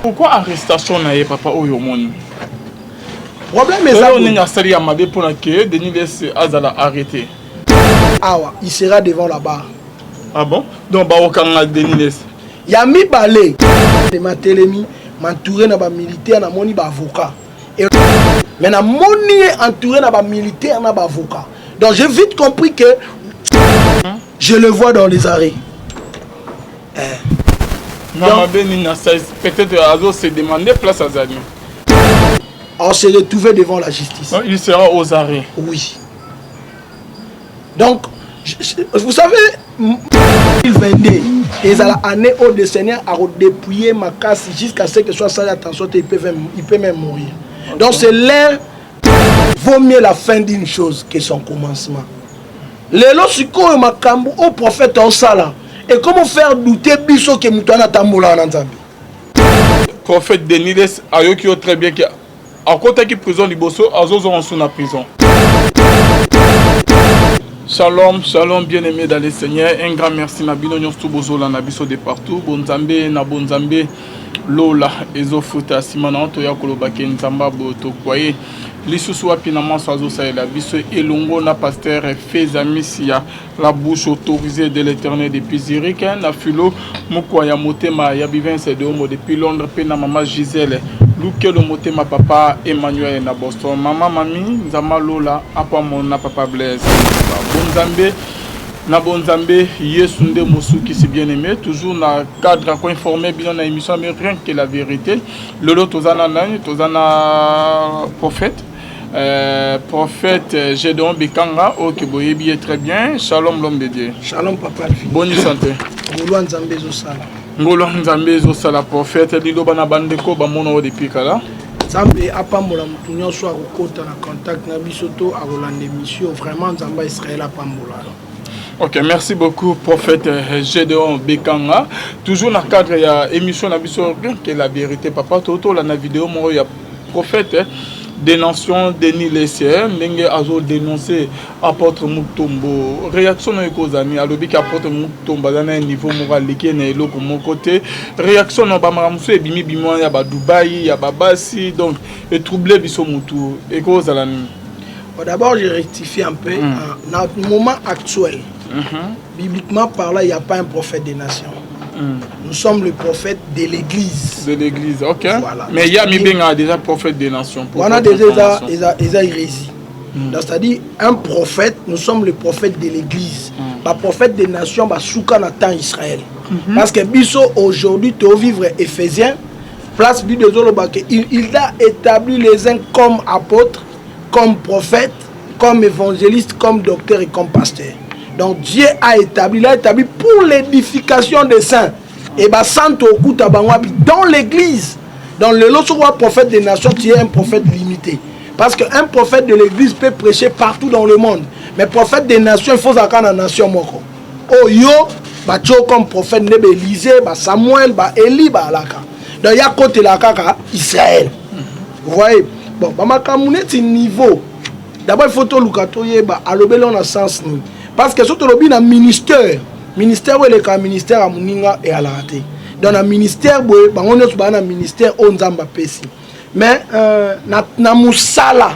Pourquoi arrestation na papa oyo moni? Problème est ça. On a sali amade pour que Denis laisse Azala arrêter. Ah ouais, il sera devant la barre. Ah bon? Donc bah aucun Denis laisse. Yami balé de ma télémi m'entourer na ba militaire na moni ba avocat. Mais na moni entouré na ba militaire na ba avocat. Donc j'ai vite compris que je le vois dans les arrêts. Peut-être Azo s'est demandé place à Zani. On s'est retrouvé devant la justice. Il sera aux arrêts. Oui. Donc, vous savez, 2022, les années où le Seigneur a dépouillé ma casse jusqu'à ce que soit ça attention, il peut même mourir. Okay. Donc c'est l'air, vaut mieux la fin d'une chose que son commencement. Les lorsqu'on est makambo au prophète en sala. Et comment faire douter biso que Moutouana Tamboula en Zambie? Prophète Denis Ayokio très bien que à côté qui prison Liboso, Azozo en sous la prison. Shalom, shalom, bien-aimés dans le Seigneur. Un grand merci Nabino Nyostu Bozola Nabiso de partout. Bonzambe, na Bonzambe, Lola, Ezofuta, Simana, Toya Kolobake, Nzamba, Boto, Kwaye. Lisusu apinaman soazo sa la biso elongo na pasteur Fezamisia la bouche autorisée de l'Éternel depuis Zurich na filo mukwaya motema ya bivense de homo depuis Londres pe na mama Gisèle luke le motema papa Emmanuel na Boston mama mami nzama lola apa mona papa Blaise bonzambe na bonzambe yesu nde mosuki si bien aimé toujours na cadre ko informer bien na émission mais rien que la vérité lolo tozana nani tozana prophète prophète Gédéon Bekanga, ok, boyebi est très bien. Shalom l'homme de Dieu. Shalom papa. Bonne santé. Ngolo Nzambe Zosala. Ngolo Nzambe Zosala prophète Lido bana bandeko ba mono de pikala. Nzambe apambola mutu nyonso akokota na contact na bisoto akolanda émission vraiment Nzamba Israël apambola. Ok, merci beaucoup prophète Gédéon Bekanga. Toujours dans le cadre de l'émission na biso bien que la vérité papa toto la vidéo mo ya prophète dénonçant Denis Lessier, Nenge Azo dénoncé apôtre Mutombo. Réaction de Kozani, alobi ki apôtre Mutombo dans un niveau moral qui est là comme mon côté. Réaction de Bamaramoussou et Bimi Bimouan, ya ba Dubaï, ya ba Bassi, donc et troublé biso mutu. Et Kozalani. D'abord, je rectifie un peu. Dans le moment actuel, bibliquement parlant, il n'y a pas un prophète des nations. Nous sommes le prophète de l'église. De l'église, ok. Voilà. Mais il y a déjà prophète des nations. On a déjà hérésie. C'est-à-dire, un prophète, nous sommes le prophète de l'église. Le prophète des nations, souka na temps Israël. Parce que biso aujourd'hui, tu vivre Éphésiens, place il a établi les uns comme apôtres, comme prophètes, comme évangélistes, comme docteurs et comme pasteurs. Donc Dieu a établi pour l'édification des saints. Et dans l'église, dans le lot prophète des nations, tu es un prophète limité. Parce qu'un prophète de l'église peut prêcher partout dans le monde. Mais prophète des nations, il faut que la nation moko. Oh yo, comme prophète nebe Élisée, Samuel, Élie, Alaka. Donc il y a côté la kaka Israël. Vous voyez? Bon, c'est niveau. D'abord il faut que le sens nous. Parce que surtout le ministère où le ministère à Muninga et à la raté. Dans le ministère on a un ministère Onzamba Pesi. Mais na musala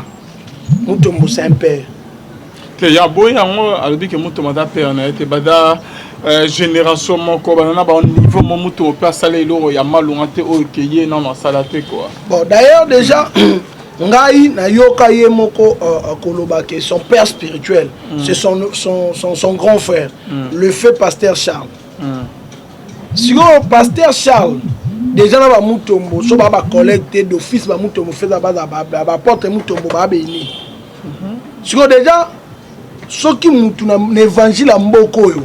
mutombo c'est un père. Il y a boy a dit que mutombo da père na été bada génération moko banana ba niveau mutombo peut saler loro ya malungate o keye na salate quoi. Bon d'ailleurs déjà Ngai na yoka ye moko koloba que son père spirituel, c'est son grand frère, le feu pasteur Charles. Si le pasteur Charles, déjà na ba mutombo, so ba collecte d'office ba mutombo fait ba porte mutombo ba béni. Si déjà ce qui mutu na évangile mboko yo,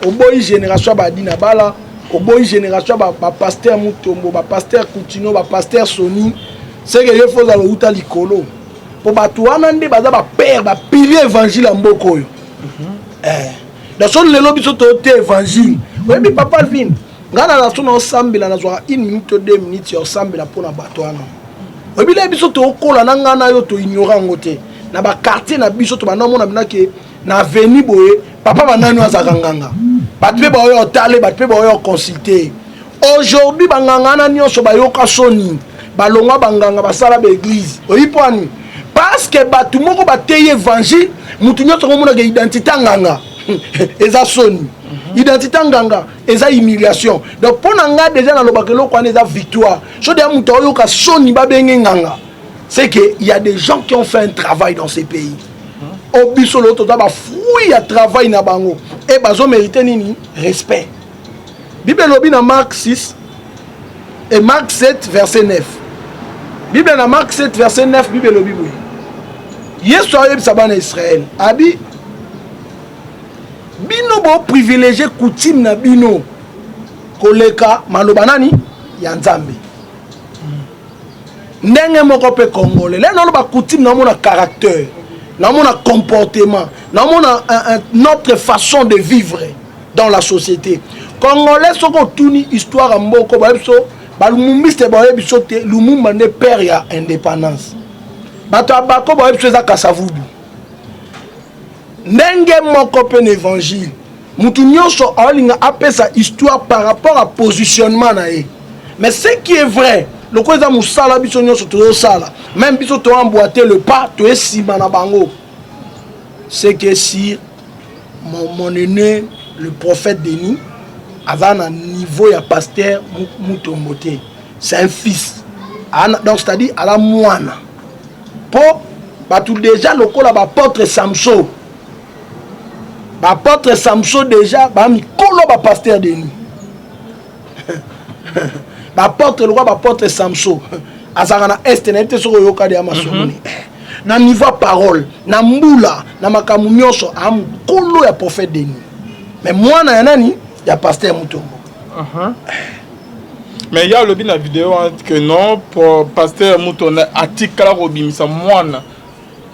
oboyi génération ba dina bala, oboyi génération ba pasteur mutombo, ba pasteur Coutinho, ba pasteur Sony. C'est que il faut aller au Talikolo pour batouana nde baza ba père ba pilier évangile en mboko yo. Dans son le lobby soto évangile. Oui bi papa vin. Ngana na son ensemble na zo 1 minute 2 minutes ensemble pour na batouana. Oui bi le biso to kola na ngana yo to ignorant ngote. Na ba quartier na biso to ba nomona bina ke na avenue boye papa banani azakanganga. Batpe ba yo tale batpe ba yo consulter. Aujourd'hui, banganga nyonso bayoka soni. Balonga banganga basala ba église. Oyi poani. Parce que batu moko bateye évangile, mutu nyonso komona ke identité nganga. Eza soni. Identité nganga, eza humiliation. Donc pour nga déjà na lobaka loko wana eza victoire. So de mutu oyoka soni ba benge nganga. C'est que il y a des gens qui ont fait un travail dans ces pays. Au biso l'autre ba fruit ya travail na bango et bazo mériter nini respect. Bible lobi na Marc 6 et Marc 7 verset 9. Bible na Marc 7 verset 9 Bible lobi boy. Yesu ayeb sabana Israël. Abi bino bo privilégié coutume na bino koleka maloba nani ya Nzambe. Ndenge moko pe congolais. Là non ba coutume na mona caractère. Dans mon comportement, dans notre façon de vivre dans la société. Congolais sont une histoire en boko, balumumbiste baebiso te Lumumba ne perd ya indépendance. Bato abako baebiso za kasavubu. Ndenge moko pe évangile. Mutu nyonso alinga apesa histoire par rapport à positionnement na ye. Mais ce qui est vrai, le quoi za musala biso nyonso to sala. Même biso to emboîter le pas, to esima na bango. C'est que si mon aîné, le prophète Denis, avait un niveau ya pasteur Mutombote, c'est un fils. Donc c'est-à-dire à la moine. Pour tout déjà le col à l'apôtre Samson. L'apôtre Samson déjà, mi colo ba pasteur Denis. L'apôtre le roi l'apôtre Samson. Azarana est n'était sur le yoka de Amasomoni. Na niveau parole, na mbula, na makamu nyonso am kolo ya prophète Denis. Mais moi na nani ya pasteur Mutombo. Mais il y a le la vidéo que non pour pasteur Mutombo atikala robimisa mwana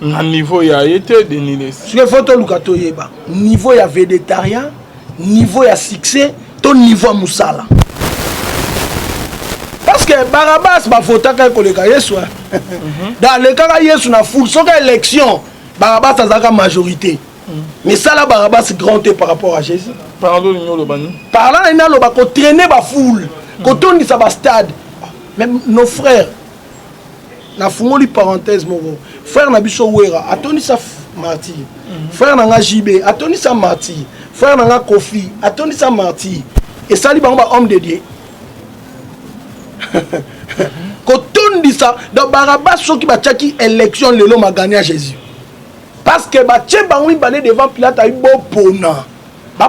na niveau ya été Denis. Ce que photo lukato yeba, niveau ya végétarien, niveau ya succès, ton niveau musala. Parce que Barabas va voter quand le gars Yesu. Dans le cas Yesu na foule, son élection, Barabas a la majorité. Mais ça là Barabas grand par rapport à Jésus. Parlant de le bani. Parlant de le bako traîner ba foule, quand on dit ça va stade. Même nos frères. Na fungoli parenthèse moro. Frère na biso wera, atoni sa martyr. Frère na JB, atoni sa martyr. Frère na Kofi, atoni sa martyr. Et ça li ba homme de Dieu. Quand on dit ça, dans Barabas, ceux qui battent élection, le l'homme a gagné à Jésus. Parce que Tchèbangoui balé devant Pilate a eu beau pona.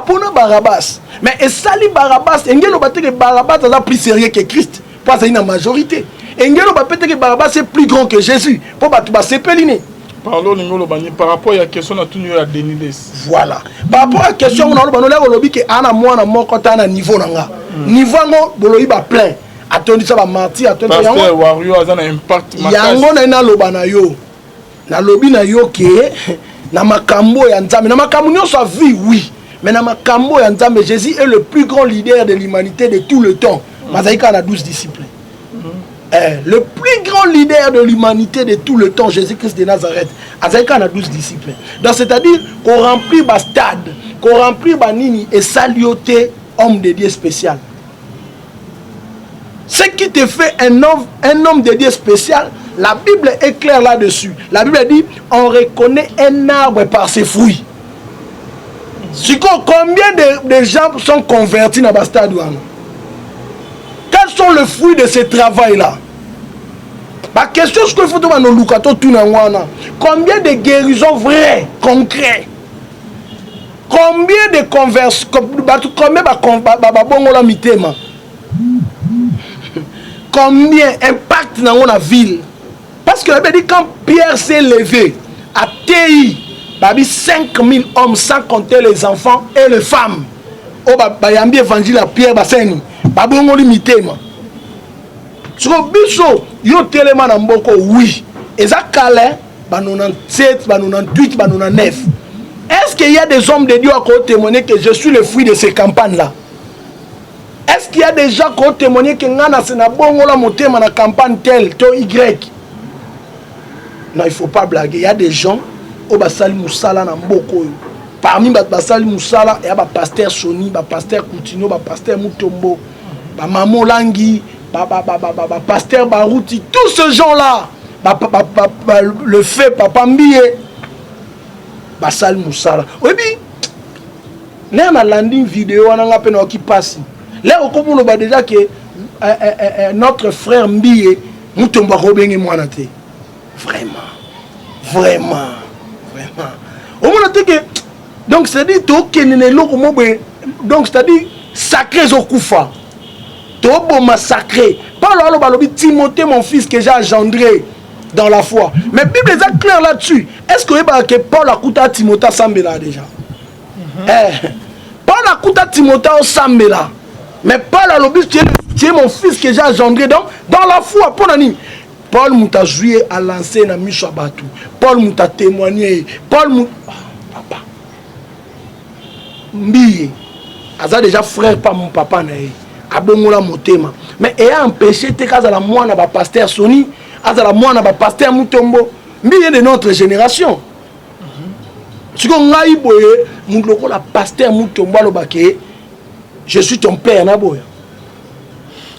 Pona Barabas. Mais et sali Barabas, Engelo batté que Barabas a plus sérieux que Christ. Parce qu'il y a une majorité. Engelo batté que Barabas est plus grand que Jésus. Pour battre Sepeliné. Parlons par rapport à la question de la Denis. Voilà. Par rapport à la question, on a dit que Anna moi, quand on a niveau nanga. Niveau boloï ba plein. Attendu ça va mentir, attendu ça va wario azana impact yango na ina loba na yo na lobi na yo ke na makambo ya Nzambe na makambo nyonso vie oui mais na makambo ya Nzambe Jésus est le plus grand leader de l'humanité de tout le temps. Mazaïka a 12 disciples. Le plus grand leader de l'humanité de tout le temps, Jésus-Christ de Nazareth. Mazaïka a 12 disciples. Donc c'est-à-dire qu'on remplit ba stade, qu'on remplit ba nini et saluer homme de Dieu spécial. Ce qui te fait un homme de Dieu spécial, la Bible est claire là-dessus. La Bible dit, on reconnaît un arbre par ses fruits. Combien de gens sont convertis dans le stade? Quels sont les fruits de ce travail-là? La question est ce qu'il faut que nous nous combien de guérisons vraies, concrètes? Combien de conversions? Combien de combien impact dans la ville? Parce que la Bible dit quand Pierre s'est levé à TI, 5000 hommes sans compter les enfants et les femmes. Oh bayambi évangile à Pierre Basseni. Babongo limité ma. Sur biso yo téléma na mboko oui. Eza calé ba 97, ba 98, ba 99. Est-ce qu'il y a des hommes de Dieu à côté témoigner que je suis le fruit de ces campagnes là? Est-ce qu'il y a des gens qui ont témoigné que Ngana c'est na bongo la monté na campagne telle to Y? Non, il ne faut pas blaguer. Il y a des gens au basali musala na mboko. Parmi basali musala, il y a pasteur Soni, pasteur Coutinho, pasteur Mutombo. Maman Langui, Pasteur Barouti, tous ces gens-là, le fait Papa Mbie, Basal Moussala. Oui, mais on a landing vidéo, on a peine qui passe. Là, on comprend déjà que notre frère Mbie, nous tombons Robin moi vraiment. On a dit que donc c'est-à-dire donc c'est-à-dire sacré Zokoufa. Tobo massacré. Par là, le Timothée, mon fils que j'ai engendré dans la foi. Mais la Bible est claire là-dessus. Est-ce que Paul a coûté à Timothée Sambela déjà? Paul a coûté à Timothée Sambela. Mais Paul a dit tu es mon fils que j'ai engendré dans la foi. Paul m'a joué à lancer dans Mishabatu. Paul m'a témoigné. Paul m'a. Papa. Mbiye. Aza déjà frère par mon papa. Abongola motema. Mais ayant empêché te kazala moi na ba pasteur Sony, azala moi na ba pasteur Mutombo, mbiye de notre génération. Ce qu'on a eu boye, mon la pasteur Mutombo lobake, je suis ton père na boya.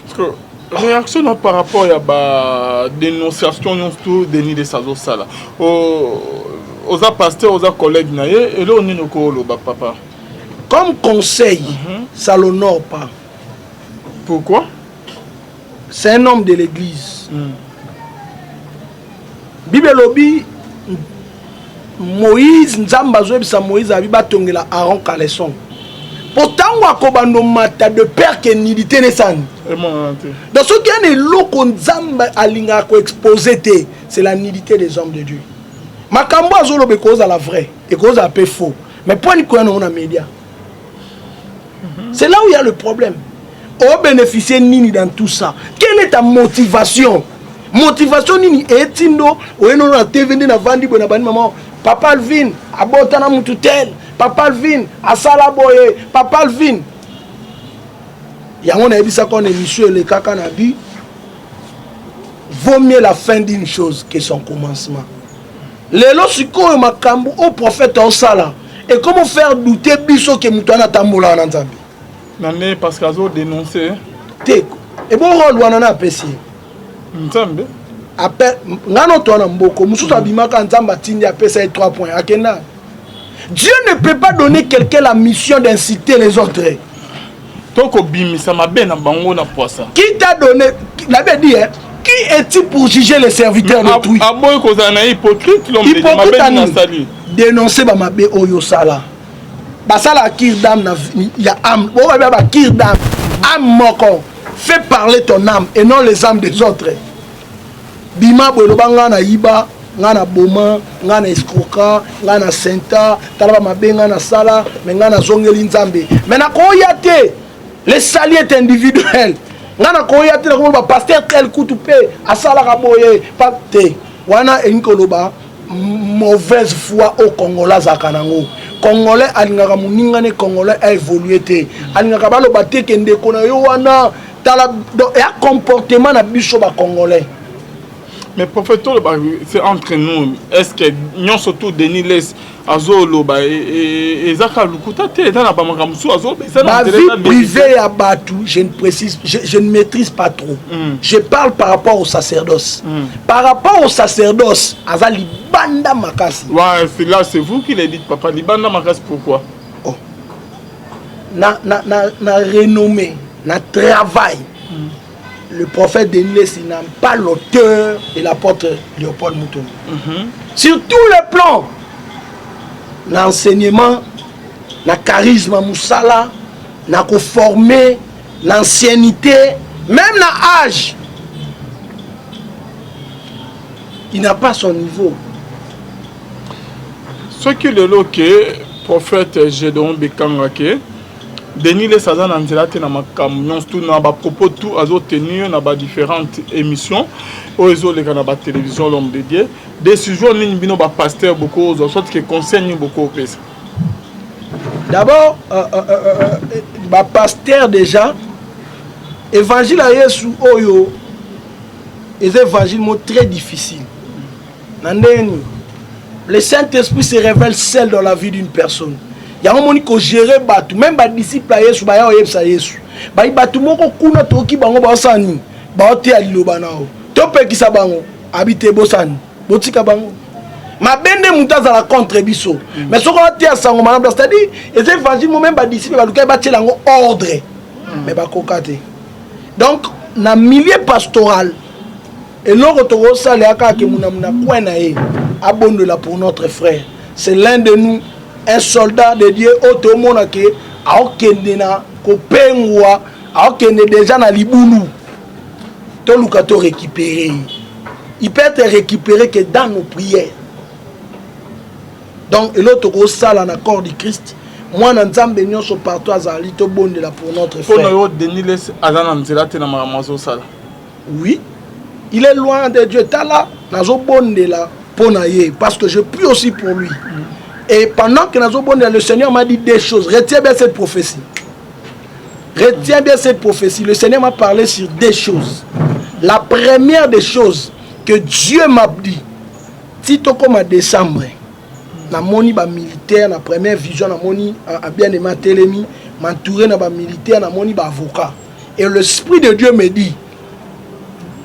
Parce que réaction par rapport à la dénonciation de Denis de Sazo Sala. Aux pasteurs, aux collègues naye, et là on est no ko papa. Comme conseil, ça l'honore pas. Pourquoi? C'est un homme de l'église. Bible lobby Moïse Nzamba Zoebisa Moïse Abiba Tongela Aaron Caleson. Pourtant, on a mata de père qui est nidité naissant. Dans ce qui est l'eau Nzamba Alinga ko exposé, c'est la nidité des hommes de Dieu. Makambo azolo be cause à la vraie et cause à peu faux. Mais pour nous on a média. C'est là où il y a le problème. On bénéficie nini dans tout ça. Quelle est ta motivation? Motivation nini etindo oeno na TV na vandi bona bani maman papa Alvin abotana mututel papa Alvin asala boye papa Alvin yango na ebisa kon émission le kaka na bi vaut mieux la fin d'une chose que son commencement. Lelo siko makambu au prophète osala et comment faire douter biso que mutana tambola na nzambe. Nané parce qu'ils ont dénoncé. Et bon rôle wana pesi. Nzambe. Après ngano to na mboko mususu abimaka nzamba tindi apesa 3 points akenda. Dieu ne peut pas donner quelqu'un la mission d'inciter les autres. Donc obimisa mabe na bango na poisa. Qui t'a donné la Bible dit qui est-il pour juger les serviteurs d'autrui? Aboy kozana hypocrite l'homme de mabe na sali. Dénoncer ba mabe oyo sala. Basala kirdam na ya âme. Bon ba kirdam âme moko. Fais parler ton âme et non les âmes des autres. Bima bo lobanga na yiba, ngana boma, ngana escroca, ngana senta, talaba mabenga na sala, mais ngana zongeli nzambe. Mais na koyate, le sali est individuel. Ngana koyate na ko ba pasteur tel kutupe, asala ka boye, pate. Wana enkoloba mauvaise foi au Congolais zakanango. Congolais alingaka muningane Congolais a évolué te. Alingaka balo baté kende kona yo wana tala et un comportement na biso ba Congolais. Mais prophète c'est entre nous. Est-ce que nous surtout Denis Les azolo ba et zaka lukuta te dans la bamakamsu azolo ma vie privée à Batu, je ne précise je ne maîtrise pas trop. Je parle par rapport au sacerdoce. Par rapport au sacerdoce, azali banda makasi. Ouais, c'est vous qui le dites papa, libanda makasi pourquoi? Oh. Na renommée, na travail. Le prophète Denis n'a pas l'auteur et l'apôtre Léopold Mouton. Sur tous les plans, l'enseignement, le charisme Moussala, n'a qu'au formé, l'ancienneté, même l'âge. Il n'a pas son niveau. Ce qui est le prophète Gédéon Bekangake, Denis les Sazan Anzelate na makam tout na ba propos tout azo tenir na ba différentes émissions ozo les na ba télévision l'homme de Dieu décision ni bino ba pasteur beaucoup aux sortes qui concernent beaucoup au pays. D'abord ba pasteur déjà évangile à Yesu oyo les évangiles sont très difficiles. Nandeni le Saint-Esprit se révèle seul dans la vie d'une personne. Il y a un moment qui gère bateau, même les disciples à Yesu, Bayi batu moko kuna toki bango basani. Baote aliloba nao. Topekisa bango habite bosani. Botika bango. Ma bende mutaza la contre biso. Mais ce qu'on a dit à Sango Manam, c'est-à-dire, les évangiles même ba disciples ba luka ba tilango ordre. Mais ba kokate. Donc, na milieu pastoral et l'on retrouve ça les aka ke munamuna kwena e abonde pour notre frère. C'est l'un de nous, un soldat de Dieu automona ke aokende na kopengwa, aokende déjà na libulu. To lukato récupérer. Il peut être récupéré que dans nos prières. Donc, l'autre gros salle en accord du Christ. Moi, nous sommes sur partout à Zalito Bonde pour notre frère. Oui, il est loin de Dieu. Parce que je prie aussi pour lui. Et pendant que nous sommes le Seigneur m'a dit des choses. Retiens bien cette prophétie. Retiens bien cette prophétie. Le Seigneur m'a parlé sur des choses. La première des choses que Dieu m'a dit, si tu comme en décembre, na moni ba militaire na première vision na moni a bien aimé Télémi m'entourer na ba militaire na moni ba avocat et l'esprit de Dieu me dit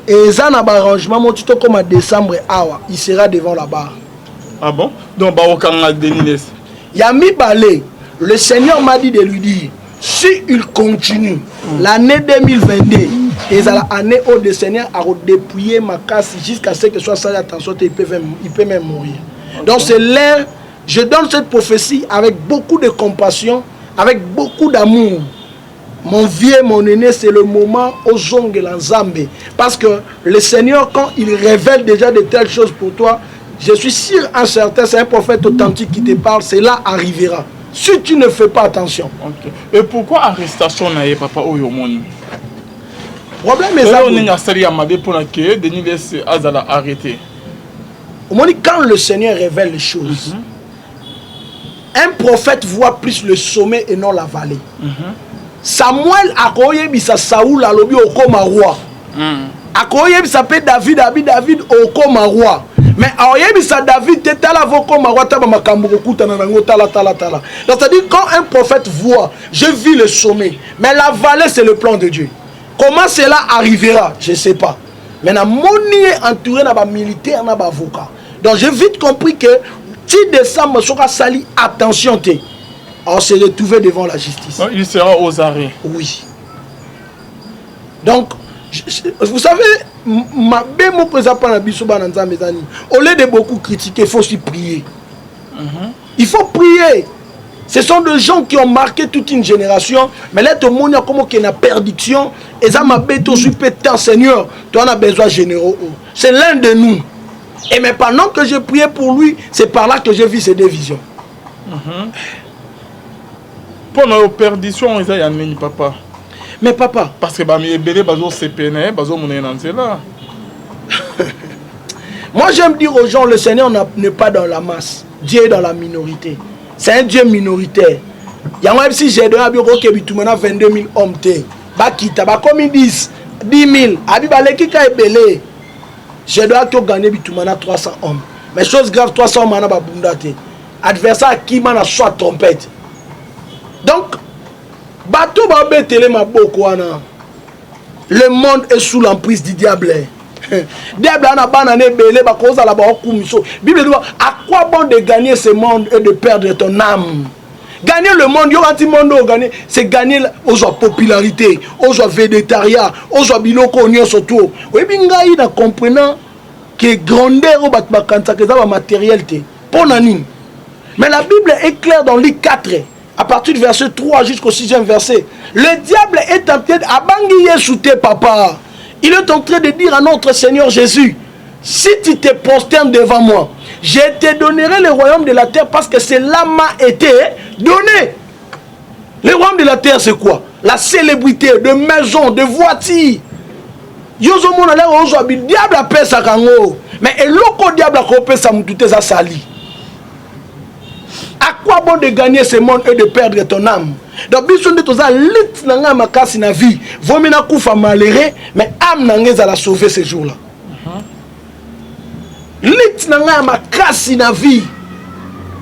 et ça na ba arrangement mon tuto comme en décembre awa il sera devant la barre. Ah bon? Donc ba okanga Deniles Yami Balé, le Seigneur m'a dit de lui dire si il continue l'année 2022 et l'année où le Seigneur a redépouillé ma casse jusqu'à ce que soit ça attention il peut même mourir. Okay. Donc c'est l'air, je donne cette prophétie avec beaucoup de compassion, avec beaucoup d'amour. Mon vieux, mon aîné, c'est le moment au zongue la Zambé. Parce que le Seigneur, quand il révèle déjà de telles choses pour toi, je suis sûr, un certain, c'est un prophète authentique qui te parle, cela arrivera. Si tu ne fais pas attention. Okay. Et pourquoi arrestation n'a papa Oyomoni? Problème est ça. Arrêté. Quand le Seigneur révèle les choses, un prophète voit plus le sommet et non la vallée. Samuel a koye bisa Saoul alobi okoma roi. A koye bisa pe David okoma roi. Mais a koye bisa David te tala vokoma roi taba makambo kokuta na nango tala. Donc c'est-à-dire quand un prophète voit, je vis le sommet, mais la vallée c'est le plan de Dieu. Comment cela arrivera, je ne sais pas. Mais na moni entouré na ba militaire na ba avocat. Donc j'ai vite compris que si décembre sera sali, attention té. On se retrouver devant la justice. Il sera aux arrêts. Oui. Donc vous savez, ma bémo présent pas na biso ba nanza mezani. Au lieu de beaucoup critiquer, il faut aussi prier. Il faut prier. Ce sont des gens qui ont marqué toute une génération. Mais là, tout le monde a comme qu'il y a une perdition. Et ça m'a béto super Seigneur. Tu en as besoin généraux. C'est l'un de nous. Et mais pendant que je priais pour lui, c'est par là que j'ai vu ces deux visions. Pour nos perditions, il y a un papa. Mais papa. Parce que les bébés, c'est péné, là. Moi, j'aime dire aux gens, le Seigneur n'est pas dans la masse. Dieu est dans la minorité. C'est un Dieu minoritaire. Il y a même si j'ai donné à Bioko qui est 22 000 hommes. Bakita, comme ils disent, 10 000. Abibaleki ka ebele. Je dois gagner 300 hommes. Mais chose grave, 300 hommes, adversaire qui m'a soit trompette. Donc, bateau babé télé ma bokwana. Le monde est sous l'emprise du diable. Diable a banane belé ba koza la ba okumiso. Bible dit à quoi bon de gagner ce monde et de perdre ton âme? Gagner le monde, il y aura un monde gagner, c'est gagner aux popularité, aux végétariens, aux biloko on surtout. Oui binga ina comprenant que grandeur au batbakanta que ça va matérialité. Pour nani. Mais la Bible est claire dans Luc 4 à partir du verset 3 jusqu'au 6e verset. Le diable est en train d'abanguiller sous tes papas. Il est en train de dire à notre Seigneur Jésus, si tu te prosternes devant moi, je te donnerai le royaume de la terre parce que cela m'a été donné. Le royaume de la terre, c'est quoi? La célébrité de maisons, de voitures. Le diable appelle ça kango. Mais le diable appelle ça moutoute ça sali. À quoi bon de gagner ce monde et de perdre ton âme? Donc, si on est lit nanga makasi na vie, vaut mieux koufa malheureux, mais âme nanga za la sauver ces jours-là. Lit nanga makasi na vie.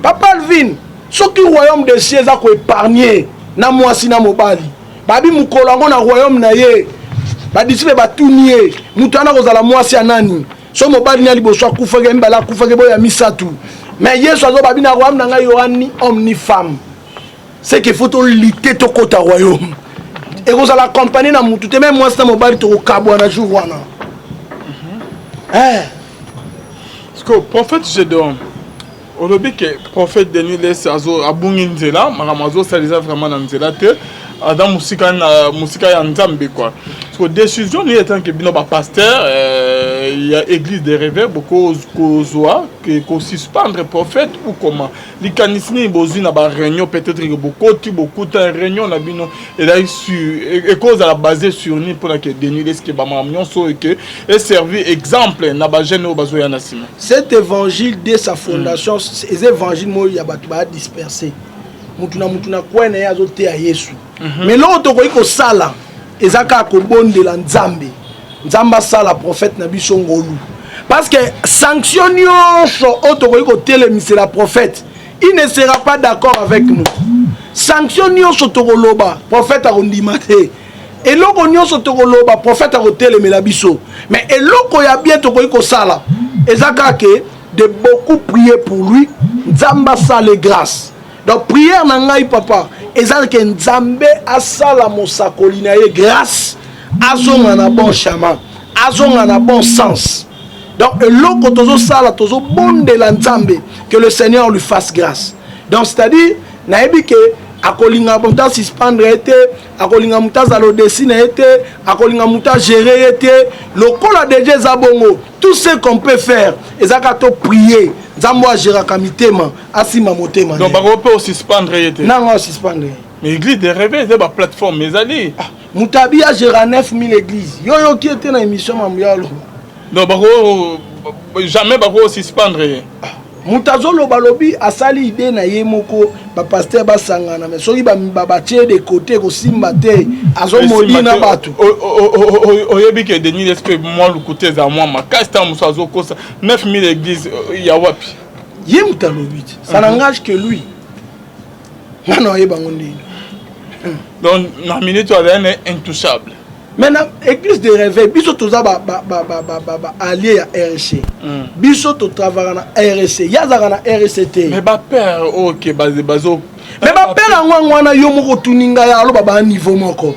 Papa Alvin, ce qui royaume des cieux a épargné na moi si na mobali. babi mukolango na royaume na ye badisiple batuni ye mutu ana kozala mwasi ya nani so mobali na liboso akufake mbala akufake boya misatu mais yesu azo babi na royaume na ngai yoa ni homme ni femme c'est qu'il faut lutter to kota royaume et kozala accompagner na mutu te même mwasi na mobali tokokabwa na jour wana parce que prophète Gédéon olobi ke prophète Denis les azo abungi nzela makambo azosaliza vraiment na nzela te dans musika ya nzambe quoi parce que décision ni étant que bino ba pasteur il y a église de réveil beaucoup kozwa que suspendre prophète ou comment likanisni bozi na ba réunion peut-être que beaucoup de réunion na bino et là sur et cause à la basée sur ni pour que Denis les que ba mamyon so que et servi exemple na ba jeune o bazo ya nasima cet évangile dès sa fondation ces évangiles mo ya batu ba disperser mutuna kwene ya zote ya Yesu mais l'autre ko sala ezaka ko bondela nzambe nzamba sala prophète na biso ngolu parce que sanction nyonso auto ko télémiser la prophète il ne sera pas d'accord avec nous sanction nyonso to koloba prophète a ondima te eloko nyonso to koloba prophète a télémela biso mais eloko ya bien to ko sala ezaka ke de beaucoup prier pour lui nzamba sala grâce donc prière na ngai papa ezali ke nzambe asala mosakoli na ye grâce azonga na bon chemin azonga na bon sens donc eloko tozo sala tozo bondela nzambe que le Seigneur lui fasse grâce donc c'est-à-dire nayebi ke akolinga muta suspendre été akolinga muta zalo dessiner été akolinga muta gérer été lokola déjà zabongo tout ce qu'on peut faire ezaka to prier nzambo a gérer kamitema asima motema donc bako peut suspendre été non on suspendre mais l'église de réveil c'est ba plateforme mais ali mutabi a gérer 9000 églises yo qui était na émission mamuyalo donc bako jamais bako suspendre mutazolo balobi asali idée na ye moko ba pasteur ba sangana mais soki ba tie de côté ko simba te azo molina batu oyebi ke Denis l'esprit moi le côté za moi makasta muso azo kosa 9000 églises ya wapi ye mutalobi ça n'engage que lui mana yeba ngondi donc na minute est intouchable. Maintenant, église de réveil, biso toza allié à RSC. Biso to travailler na RSC. Yazaka na RSC. Mais ba père OK bazo. Mais ba père ngwana yo moko tuninga ya lo baba niveau moko.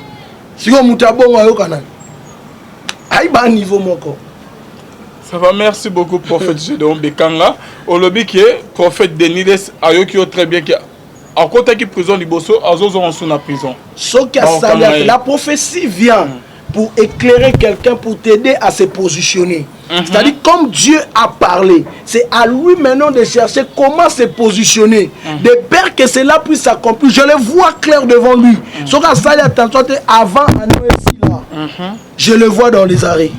Siko mutabongo yo kana. Ai ba niveau moko. Ça va, merci beaucoup prophète Gédéon Bekanga. Olobi qui est prophète Denis ayoki très bien qui à côté qui prison liboso azozo en sous la prison. La prophétie vient pour éclairer quelqu'un, pour t'aider à se positionner. C'est-à-dire, comme Dieu a parlé, c'est à lui maintenant de chercher comment se positionner, de peur que cela puisse s'accomplir. Je le vois clair devant lui. Ce que ça attention avant à nous ici là. Je le vois dans les arrêts.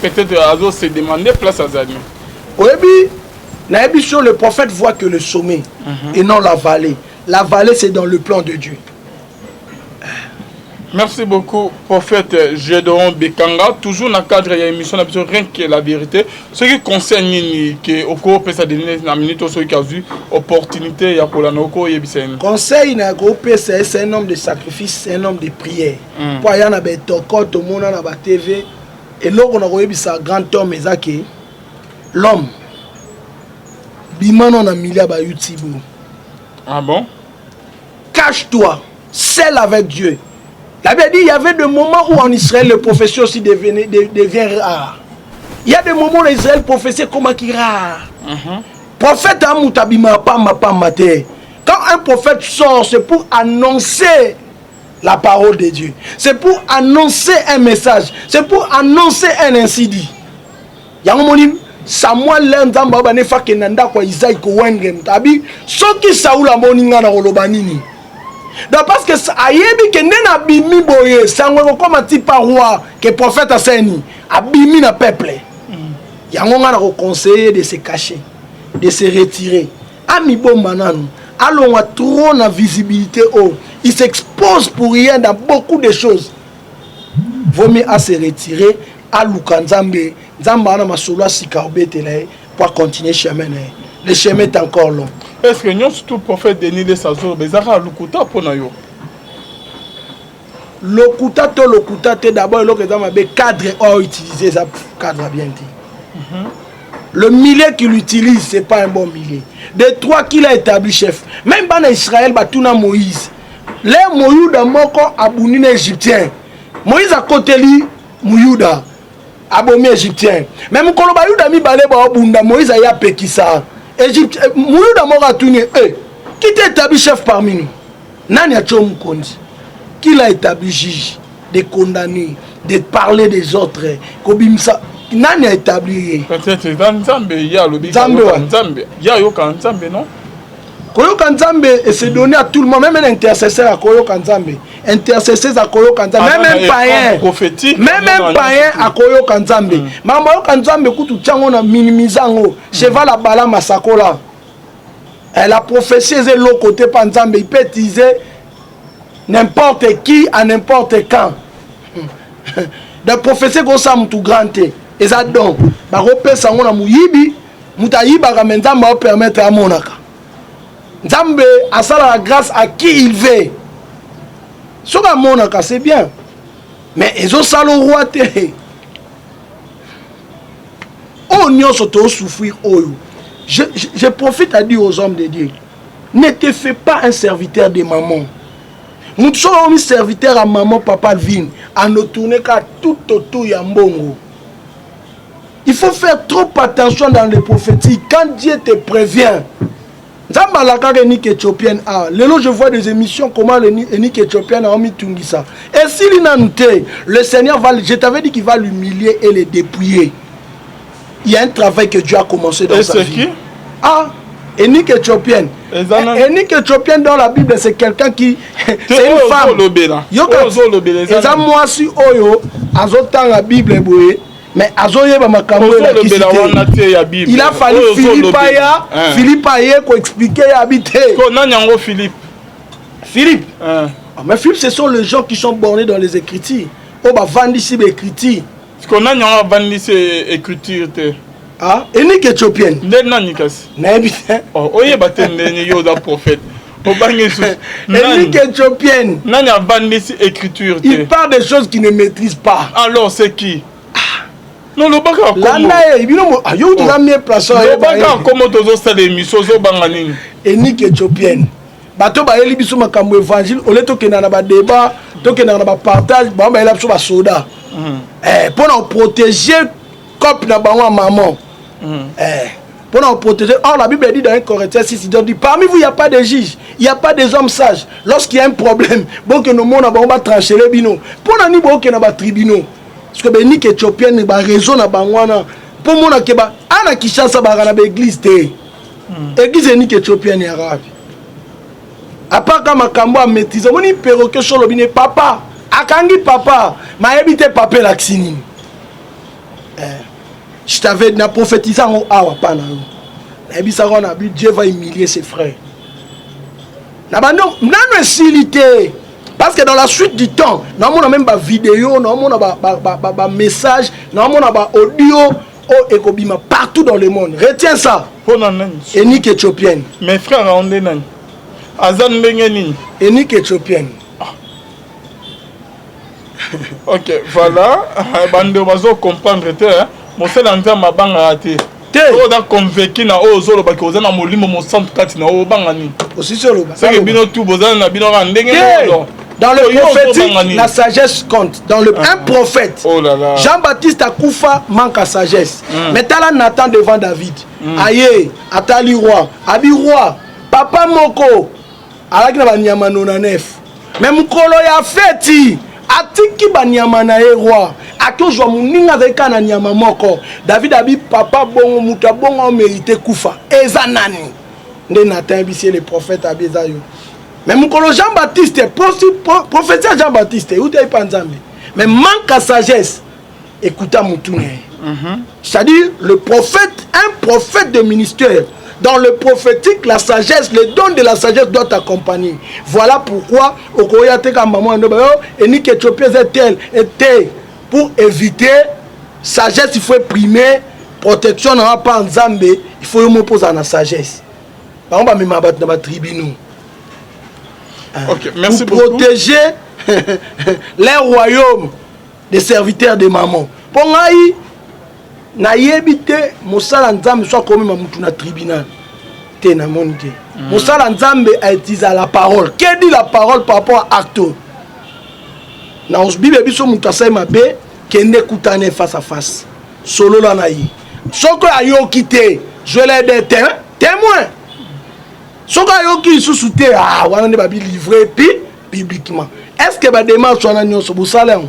Peut-être Azo s'est demandé place à Zani. Oui, le prophète voit que le sommet et non la vallée. La vallée, c'est dans le plan de Dieu. Merci beaucoup, prophète Gédéon Bekanga. Toujours dans le cadre de l'émission, rien que la vérité. Ce qui concerne que au cours de cette minute, ce qui a vu opportunité, il y a pour la Noko et Bisen. Conseil na groupe, c'est un homme de sacrifice, c'est un homme de prière. Pour y avoir des tokos, tout le monde a la TV. Et là, on a vu ça grand homme, l'homme. Bimano na milia ba YouTube. Ah bon? Cache-toi, seul avec Dieu. La Bible dit il y avait des moments où en Israël le prophétie aussi devient rare. Il y a des moments où l'Israël prophétie comment qui rare. Prophète amutabima pas maté. Quand un prophète sort, c'est pour annoncer la parole de Dieu. C'est pour annoncer un message. C'est pour annoncer un incendie. Yangomonim Samuel l'endamba bane fa kenanda kwa Isaïe ko wengem tabi soki Saoul amoninga na kolobanini. Donc parce que ayebi ke nena bimi boye sangwe comme un petit roi que prophète aseni abimi na peuple. Yango nga na ko conseiller de se cacher, de se retirer. Ami bomba nanu allons trop na visibilité oh, il s'expose pour rien dans beaucoup de choses. Vaut mieux à se retirer à Lukanzambe Nzamba na masolo sika obetele pour continuer chemin. Le chemin est encore long. Est-ce que nous surtout prophète Denis de Sazor bezara lokuta pona yo? Lokuta te d'abord le cadre a utilisé ça cadre bien dit. Le millier qu'il utilise c'est pas un bon millier. De trois qu'il a établi chef. Même dans Israël batuna Moïse. Les Moïuda moko abuni égyptien. Moïse a côté li Moïuda abomi égyptien. Même quand le Moïuda mi balé ba obunda Moïse a ya pekisa. Égyptien Moïuda moko tuni qui t'a établi chef parmi nous. Nani a tchom kondi. Qui l'a établi juge, de condamner, de parler des autres, Kobimsa, nani a établi. Peut-être dans Nzambe, il y a le Nzambe, il y a Yoka Nzambe, non? Koyoka Nzambe et c'est donné à tout le monde, même un intercesseur à Koyoka Nzambe, intercesseur à Koyoka Nzambe, même un païen, même un païen à Koyoka Nzambe. Maman Koyoka Nzambe, écoute, tu as on a minimisé cheval à Bala Masakola. La prophétie est de l'autre côté, par Nzambe, il peut utiliser n'importe qui à n'importe quand. La prophétie comme ça tout grand et ça donc ba repé ça on a muyibi mutayiba ka Nzambe va permettre à monaka. Nzambe a ça la grâce à qui il veut. So ka monaka c'est bien. Mais ils ont ça le roi te. Oh nyoso to souffrir oyo. Je profite à dire aux hommes de Dieu, ne te fais pas un serviteur de maman. Nous sommes un serviteur à maman, papa, vin, à nous tourner car tout autour yambongo. Il faut faire trop attention dans les prophéties. Quand Dieu te prévient, je vois des émissions comment l'Enik éthiopienne a mis Tungisa. Et s'il n'a noté, le Seigneur va, je t'avais dit qu'il va l'humilier et le dépouiller. Il y a un travail que Dieu a commencé dans sa vie. Qui? Ah, Enik éthiopienne. Enik éthiopienne dans la Bible, c'est quelqu'un qui. C'est une femme. Moi, si Oyo, azotan la Bible, mais azoye ba makambo il a fallu Philippe Aya pour expliquer habiter. Philippe. Mais Philippe, ce sont les gens qui sont bornés dans les Écritures. Oh, bah, vendis les Écritures. Est-ce qu'on a vendis ces Écritures? Ah, Enik éthiopienne. Oh, il y a un prophète. Enik éthiopienne. Il parle des choses qu'il ne maîtrise pas. Alors, c'est qui? Non, le bac Enik éthiopienne. Bato ba yeli biso makambo évangile ole tokena na ba débat tokena na ba partage ba ba yela biso ba soda pour protéger cop na bango maman pour protéger. Or la Bible dit dans 1 Corinthiens 6 il dit parmi vous il y a pas de juges, il y a pas des hommes sages. Lorsqu'il y a un problème bon que nous monde na bango ba trancher les bino pour na ni bon que na ba tribunaux parce que Enik éthiopienne ba raison na bango na pour mona ke ba ana Kinshasa ba na ba église té église Enik éthiopienne arabe. À part quand ma cambo a maîtrisé, on y perroquet sur le binet, papa, akangi papa, m'a habité papa l'axini. Je t'avais prophétisé en awa pana. Dieu va humilier ses frères. Non, silité. Parce que dans la suite du temps, nous avons même des vidéos, nous avons des messages, nous avons des audios, partout dans le monde. Retiens ça. Enik éthiopienne. Mes frères, on est nan. Azan Bengeni. Enik éthiopienne. Ok, voilà. Bande bazo comprendre mon seul entend ma banga raté. On a convaincu na ozolo ba ko zana molimo mo centre kati na o banga ni. Aussi solo ba. C'est que bino tout bozana na bino ndenge no. Dans le prophétique, la sagesse compte. Dans le un prophète, Jean-Baptiste Akoufa manque à sagesse. Mais t'as Nathan devant David. Aïe, Atali roi, Abi roi, Papa Moko. Alaki na banyama nona nef. Mais mukolo ya feti atiki banyama na e roi. Akozwa muninga zeka na nyama moko. David abi papa bongo muta bongo mérité kufa. Eza nani? Nde Nathan bisi le prophète abezayo. Mais mukolo Jean-Baptiste prophète Jean-Baptiste ou te panzambe. Mais manque à sagesse. Écoutez mutune. C'est-à-dire le prophète, un prophète de ministère. Dans le prophétique, la sagesse, le don de la sagesse doit t'accompagner. Voilà pourquoi, au Koyate Maman Enik éthiopienne était pour éviter sagesse, il faut primer, protection n'a pas en Zambé, il faut me poser à la sagesse. Par exemple, même dans ma tribune. Ok, merci pour beaucoup. Protéger les royaumes des serviteurs de maman. Pour moi, na yebite mosala nzambe soit comme mamutu na tribunal. Te na monde. Mosala nzambe a utilisé la parole. Que dit la parole par rapport à acte? Na osbibe biso mutu asai mabe kende kutane face à face. Solo la na yi. Soko ayo kité, je l'ai des témoins. Soko ayo ki sous te ah wana ne ba bi livrer puis publiquement. Est-ce que ba démarche wana nyonso bosala?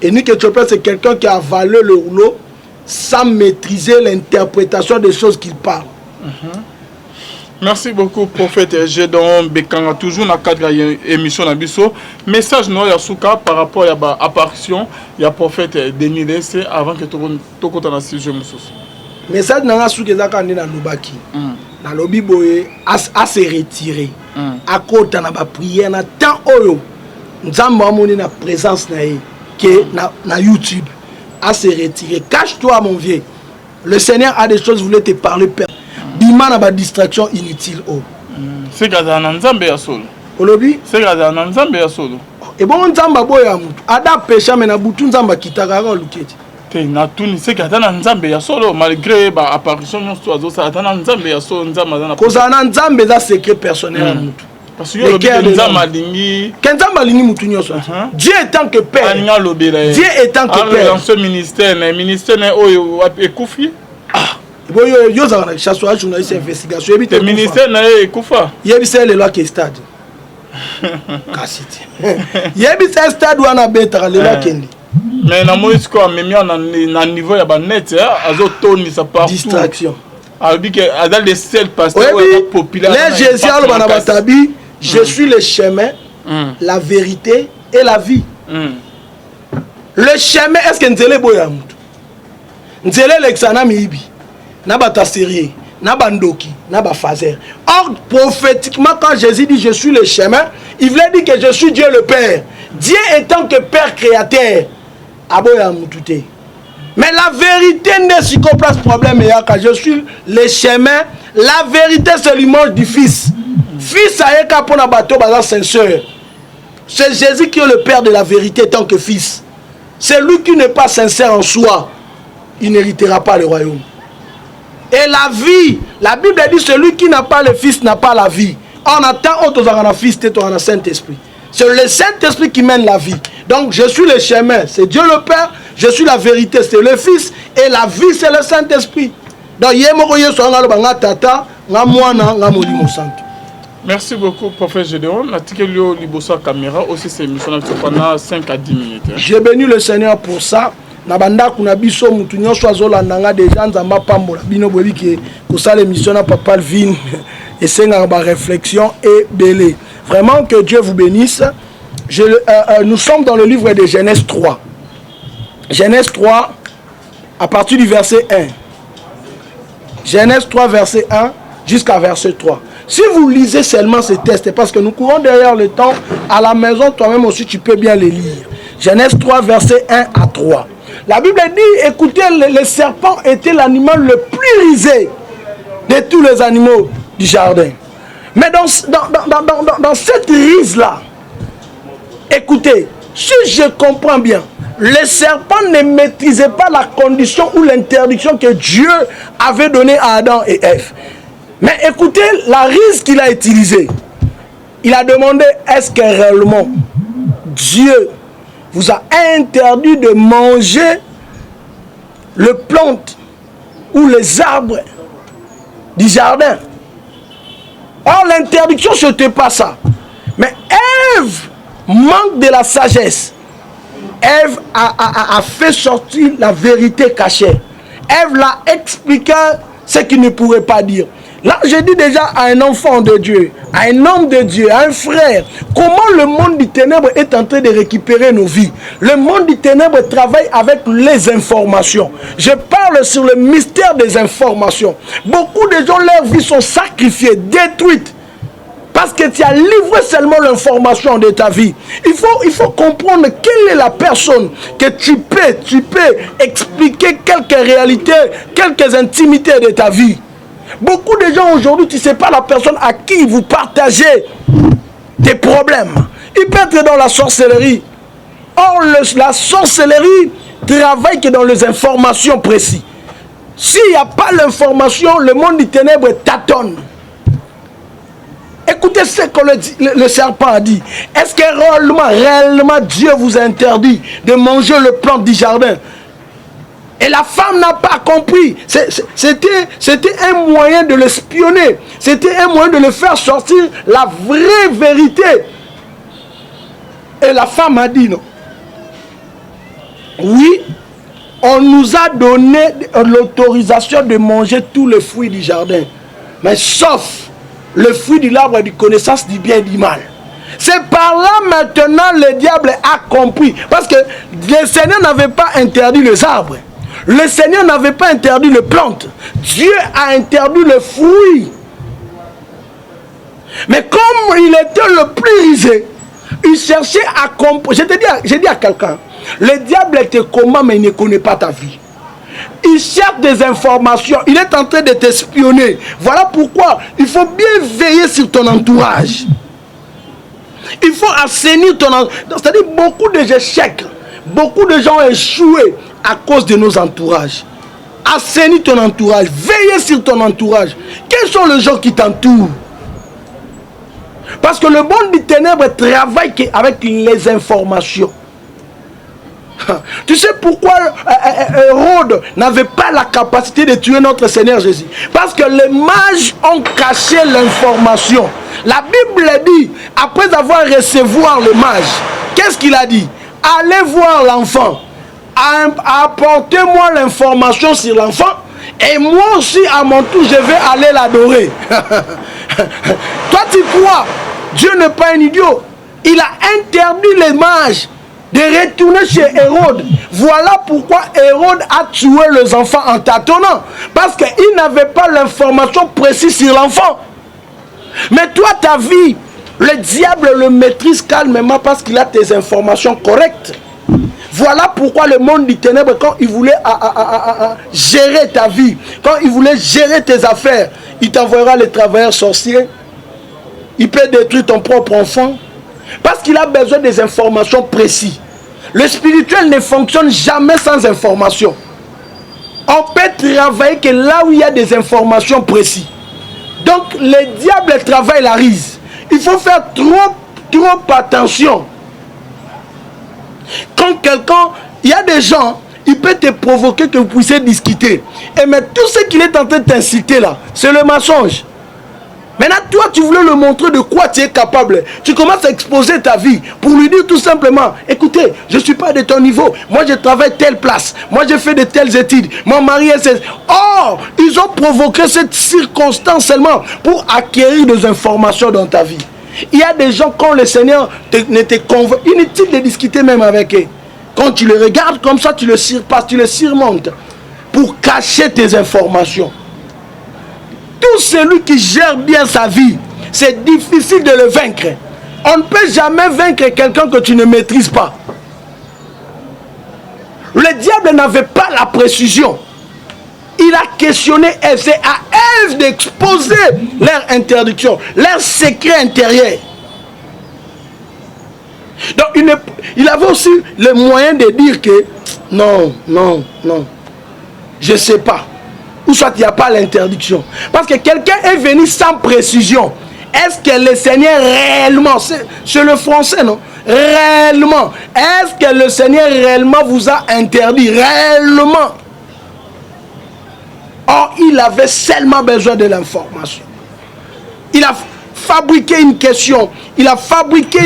Et Nick Ethiopia, c'est quelqu'un qui a avalé le rouleau sans maîtriser l'interprétation des choses qu'il parle. Merci beaucoup, prophète Gédon Bekanga. Toujours dans le cadre de l'émission Nabiso. Message non Yasuka par rapport à l'apparition du prophète Denis Lesse avant que tu aies un sujet. Message non Yasuka est dans le Lobaki. Dans le lobby, à se retirer. À côté de la prière, na tant oyo. Nous avons une présence na YouTube. À se retirer. Cache-toi, mon vieux. Le Seigneur a des choses, voulait te parler. Bima na ba distraction inutile. C'est gaza na nzambe ya solo. Olobi? C'est gaza na nzambe ya solo. Et bon nzamba boya mutu. Ada péché mais na butu nzamba kitaka ka luketi. Te na tuni c'est gaza na nzambe ya solo malgré ba apparition nyonso azo sa na nzambe ya solo nzamba na. Koza na nzambe za secret personnel ya mutu. Parce que le nzamba lingi. Nzamba lingi mutu nyonso. Dieu étant que père. Dieu étant que père. Dans ce ministère oyo ekufi. Yo za na chasse à journaliste investigation le ministère na ekufa. Yebisa le loi qui stade. Kasiti. Yebisa stade wana betara le loi kendi. Mais na moïse ko amemi na niveau ya ba net azo toni sa partout. Distraction. Albi que dans les seuls pasteurs populaires. Les Jésus alba na batabi, je suis le chemin, la vérité et la vie. Le chemin est-ce que nzele boya mutu? Nzele lexana miibi. Nabata série, nabandoki, nabafazer. Or, prophétiquement, quand Jésus dit je suis le chemin, il voulait dire que je suis Dieu le Père. Dieu étant que Père créateur. Aboya mutute. Mais la vérité n'est si complexe problème. Quand je suis le chemin, la vérité c'est l'image du Fils. Fils a été pour la bateau, sincère. C'est Jésus qui est le Père de la vérité tant que Fils. C'est lui qui n'est pas sincère en soi. Il n'héritera pas le royaume. Et la vie, la Bible dit celui qui n'a pas le Fils n'a pas la vie. On attend autre un Fils, tu as un Saint-Esprit. C'est le Saint-Esprit qui mène la vie. Donc je suis le chemin, c'est Dieu le Père. Je suis la vérité, c'est le Fils. Et la vie, c'est le Saint-Esprit. Donc merci beaucoup, prophète Gédéon. Caméra aussi, c'est émission pendant 5 à 10 minutes. J'ai béni le Seigneur pour ça. Nabanda kuna biso mutu nyonso azolanda déjà nzamba pambola bino bobi ke kosala émission na papa Alvin et senga ba réflexion et belé. Vraiment que Dieu vous bénisse. Nous sommes dans le livre de Genèse 3. Genèse 3 à partir du verset 1. Genèse 3 verset 1 jusqu'à verset 3. Si vous lisez seulement ces textes, parce que nous courons derrière le temps, à la maison toi-même aussi tu peux bien les lire. Genèse 3 verset 1 à 3. La Bible dit, écoutez, le serpent était l'animal le plus rusé de tous les animaux du jardin. Mais dans cette ruse-là, écoutez, si je comprends bien, le serpent ne maîtrisait pas la condition ou l'interdiction que Dieu avait donnée à Adam et Ève. Mais écoutez la ruse qu'il a utilisée. Il a demandé, est-ce que réellement Dieu vous a interdit de manger les plantes ou les arbres du jardin. Or, l'interdiction, ce n'était pas ça. Mais Ève manque de la sagesse. Ève a fait sortir la vérité cachée. Ève l'a expliqué ce qu'il ne pourrait pas dire. Là, je dis déjà à un enfant de Dieu, à un homme de Dieu, à un frère, comment le monde du ténèbre est en train de récupérer nos vies. Le monde du ténèbre travaille avec les informations. Je parle sur le mystère des informations. Beaucoup de gens, leurs vies sont sacrifiées, détruites. Parce que tu as livré seulement l'information de ta vie. Il faut comprendre quelle est la personne que tu peux expliquer quelques réalités, quelques intimités de ta vie. Beaucoup de gens aujourd'hui, tu ne sais pas la personne à qui vous partagez tes problèmes. Il peut être dans la sorcellerie. Or, la sorcellerie travaille que dans les informations précises. S'il n'y a pas l'information, le monde des ténèbres tâtonne. Écoutez ce que le serpent a dit. Est-ce que réellement Dieu vous a interdit de manger le plant du jardin? Et la femme n'a pas compris. C'était un moyen de l'espionner. C'était un moyen de le faire sortir la vraie vérité. Et la femme a dit non. Oui, on nous a donné l'autorisation de manger tous les fruits du jardin. Mais sauf le fruit de l'arbre de connaissance du bien et du mal. C'est par là maintenant le diable a compris. Parce que le Seigneur n'avait pas interdit les arbres. Le Seigneur n'avait pas interdit les plantes. Dieu a interdit le fruit. Mais comme il était le plus risé, il cherchait à comprendre. J'ai dit à quelqu'un, le diable était comment, mais il ne connaît pas ta vie. Il cherche des informations. Il est en train de t'espionner. Voilà pourquoi il faut bien veiller sur ton entourage. Il faut assainir ton entourage. C'est-à-dire beaucoup d'échecs. Beaucoup de gens ont échoué à cause de nos entourages. Assainis ton entourage. Veillez sur ton entourage. Quels sont les gens qui t'entourent? Parce que le monde des ténèbres travaille avec les informations. Tu sais pourquoi Hérode n'avait pas la capacité de tuer notre Seigneur Jésus? Parce que les mages ont caché l'information. La Bible dit, après avoir recevoir le mage, qu'est-ce qu'il a dit? Allez voir l'enfant, apportez-moi l'information sur l'enfant, et moi aussi à mon tour je vais aller l'adorer. Toi tu crois, Dieu n'est pas un idiot. Il a interdit les mages de retourner chez Hérode. Voilà pourquoi Hérode a tué les enfants en tâtonnant. Parce qu'il n'avait pas l'information précise sur l'enfant. Mais toi, ta vie, le diable le maîtrise calmement parce qu'il a tes informations correctes. Voilà pourquoi le monde du ténèbre, quand il voulait gérer ta vie, quand il voulait gérer tes affaires, il t'envoiera les travailleurs sorciers. Il peut détruire ton propre enfant. Parce qu'il a besoin des informations précises. Le spirituel ne fonctionne jamais sans information. On peut travailler que là où il y a des informations précises. Donc le diable travaille la rise. Il faut faire trop attention. Quand quelqu'un, il y a des gens, il peut te provoquer que vous puissiez discuter. Et mais tout ce qu'il est en train de t'inciter là, c'est le mensonge. Maintenant, toi, tu voulais le montrer de quoi tu es capable. Tu commences à exposer ta vie pour lui dire tout simplement, écoutez, je ne suis pas de ton niveau. Moi, je travaille telle place. Moi, je fais de telles études. Mon mari est... Or, ils ont provoqué cette circonstance seulement pour acquérir des informations dans ta vie. Il y a des gens, quand le Seigneur ne te convainc, inutile de discuter même avec eux. Quand tu le regardes comme ça, tu le surpasses, tu le surmontes pour cacher tes informations. Tout celui qui gère bien sa vie, c'est difficile de le vaincre. On ne peut jamais vaincre quelqu'un que tu ne maîtrises pas. Le diable n'avait pas la précision. Il a questionné Ève. C'est à Ève d'exposer leur interdiction, leur secret intérieur. Donc il avait aussi le moyen de dire que non, je ne sais pas. Ou soit il n'y a pas l'interdiction. Parce que quelqu'un est venu sans précision. Est-ce que le Seigneur réellement, c'est le français, non? Réellement. Est-ce que le Seigneur réellement vous a interdit? Réellement. Or, il avait seulement besoin de l'information. Il a fabriqué une question. Il a fabriqué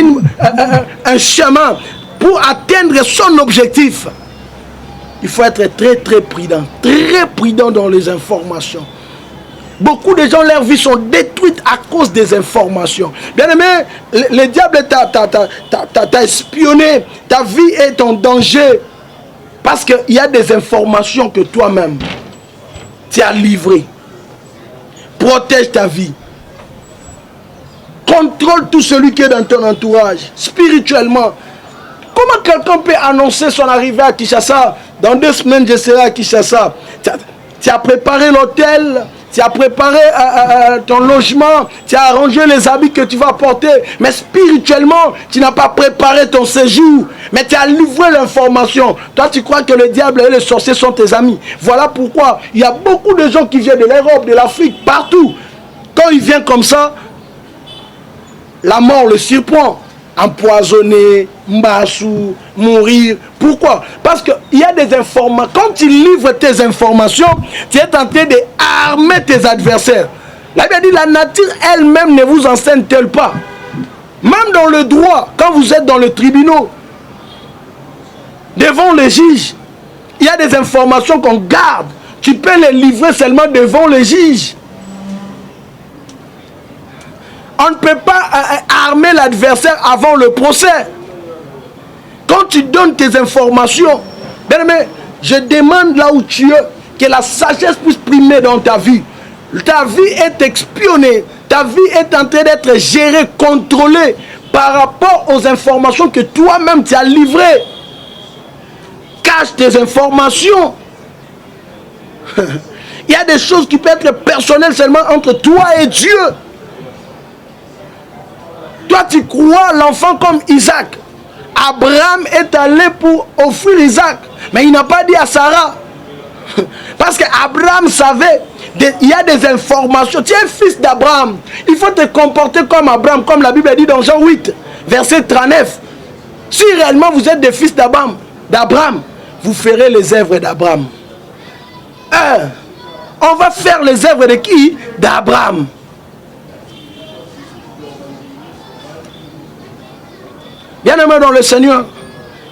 un chemin pour atteindre son objectif. Il faut être très prudent dans les informations. Beaucoup de gens, leurs vies sont détruites à cause des informations. Bien aimé, le diable t'a espionné, ta vie est en danger. Parce qu'il y a des informations que toi-même, tu as livrées. Protège ta vie. Contrôle tout celui qui est dans ton entourage, spirituellement. Comment quelqu'un peut annoncer son arrivée à Kinshasa? Dans 2 semaines, je serai à Kinshasa. Tu as préparé l'hôtel, tu as préparé ton logement, tu as arrangé les habits que tu vas porter, mais spirituellement, tu n'as pas préparé ton séjour, mais tu as livré l'information. Toi, tu crois que le diable et les sorciers sont tes amis. Voilà pourquoi il y a beaucoup de gens qui viennent de l'Europe, de l'Afrique, partout. Quand ils viennent comme ça, la mort le surprend. Empoisonné, mbassou, mourir. Pourquoi? Parce qu'il y a des informations. Quand tu livres tes informations, tu es en train d'armer tes adversaires. La Bible dit, la nature elle-même ne vous enseigne-t-elle pas? Même dans le droit, quand vous êtes dans le tribunal, devant les juges, il y a des informations qu'on garde. Tu peux les livrer seulement devant les juges. On ne peut pas armer l'adversaire avant le procès. Quand tu donnes tes informations, bien aimé, je demande là où tu es, que la sagesse puisse primer dans ta vie. Ta vie est espionnée, ta vie est en train d'être gérée, contrôlée par rapport aux informations que toi-même tu as livrées. Cache tes informations. Il y a des choses qui peuvent être personnelles seulement entre toi et Dieu. Toi, tu crois l'enfant comme Isaac. Abraham est allé pour offrir Isaac. Mais il n'a pas dit à Sarah. Parce qu'Abraham savait, il y a des informations. Tu es fils d'Abraham. Il faut te comporter comme Abraham, comme la Bible dit dans Jean 8, verset 39. Si réellement vous êtes des fils d'Abraham, vous ferez les œuvres d'Abraham. On va faire les œuvres de qui? D'Abraham. Bien-aimé dans le Seigneur,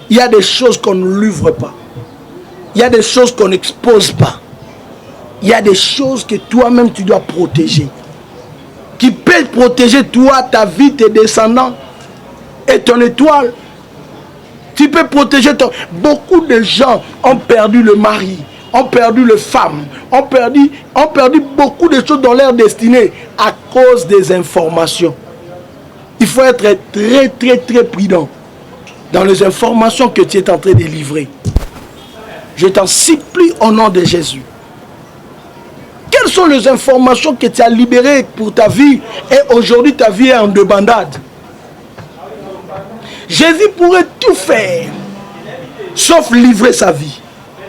il y a des choses qu'on ne livre pas. Il y a des choses qu'on n'expose pas. Il y a des choses que toi-même tu dois protéger. Qui peut protéger toi, ta vie, tes descendants et ton étoile. Tu peux protéger ton... Beaucoup de gens ont perdu le mari, ont perdu les femmes, ont perdu beaucoup de choses dans leur destinée à cause des informations. Il faut être très, très, très prudent dans les informations que tu es en train de livrer. Je t'en supplie au nom de Jésus. Quelles sont les informations que tu as libérées pour ta vie et aujourd'hui ta vie est en débandade? Jésus pourrait tout faire sauf livrer sa vie.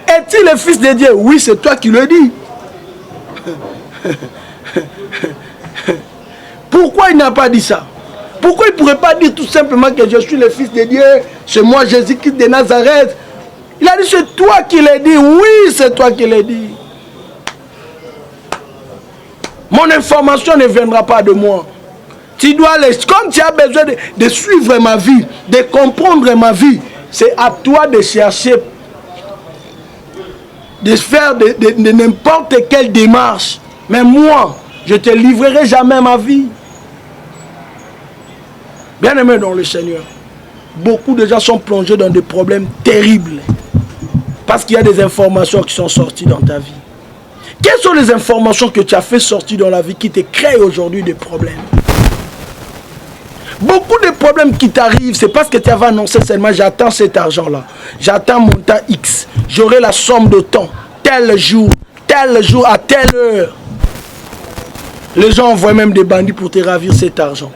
Est-il le Fils de Dieu? Oui, c'est toi qui le dis. Pourquoi il n'a pas dit ça? Pourquoi il ne pourrait pas dire tout simplement que je suis le Fils de Dieu, c'est moi Jésus-Christ de Nazareth? Il a dit c'est toi qui l'as dit. Oui, c'est toi qui l'as dit. Mon information ne viendra pas de moi. Tu dois comme tu as besoin de suivre ma vie, de comprendre ma vie, c'est à toi de chercher, de faire de n'importe quelle démarche. Mais moi, je ne te livrerai jamais ma vie. Bien-aimé dans le Seigneur, beaucoup de gens sont plongés dans des problèmes terribles parce qu'il y a des informations qui sont sorties dans ta vie. Quelles sont les informations que tu as fait sortir dans la vie qui te créent aujourd'hui des problèmes? Beaucoup de problèmes qui t'arrivent, c'est parce que tu avais annoncé seulement j'attends cet argent-là, j'attends mon temps X, j'aurai la somme de temps, tel jour, à telle heure. Les gens envoient même des bandits pour te ravir cet argent.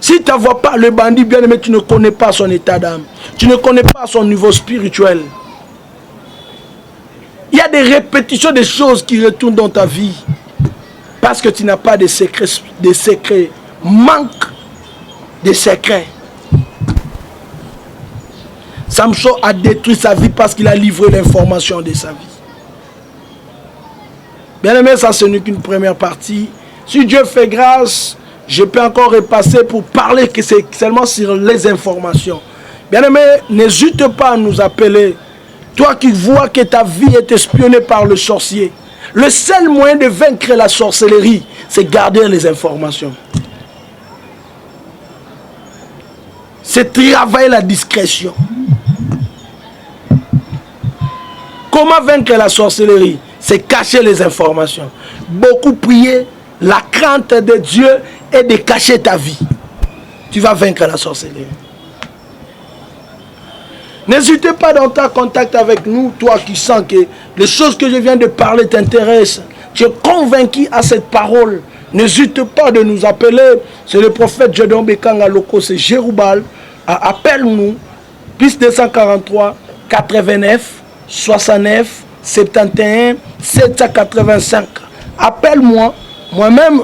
Si tu ne vois pas le bandit, bien aimé, tu ne connais pas son état d'âme. Tu ne connais pas son niveau spirituel. Il y a des répétitions de choses qui retournent dans ta vie. Parce que tu n'as pas de secrets. Manque de secrets. Samson a détruit sa vie parce qu'il a livré l'information de sa vie. Bien aimé, ça ce n'est qu'une première partie. Si Dieu fait grâce, je peux encore repasser pour parler que c'est seulement sur les informations. Bien aimé, n'hésite pas à nous appeler. Toi qui vois que ta vie est espionnée par le sorcier. Le seul moyen de vaincre la sorcellerie, c'est garder les informations. C'est travailler la discrétion. Comment vaincre la sorcellerie? C'est cacher les informations. Beaucoup prier, la crainte de Dieu est de cacher ta vie. Tu vas vaincre la sorcellerie. N'hésitez pas dans ta contact avec nous, toi qui sens que les choses que je viens de parler t'intéressent. tu es convaincu à cette parole, n'hésite pas de nous appeler. C'est le prophète Jedon Bekanga Loko, c'est Jéroubal. Appelle-nous, plus 243 89 69 71 785. Appelle-moi, moi-même,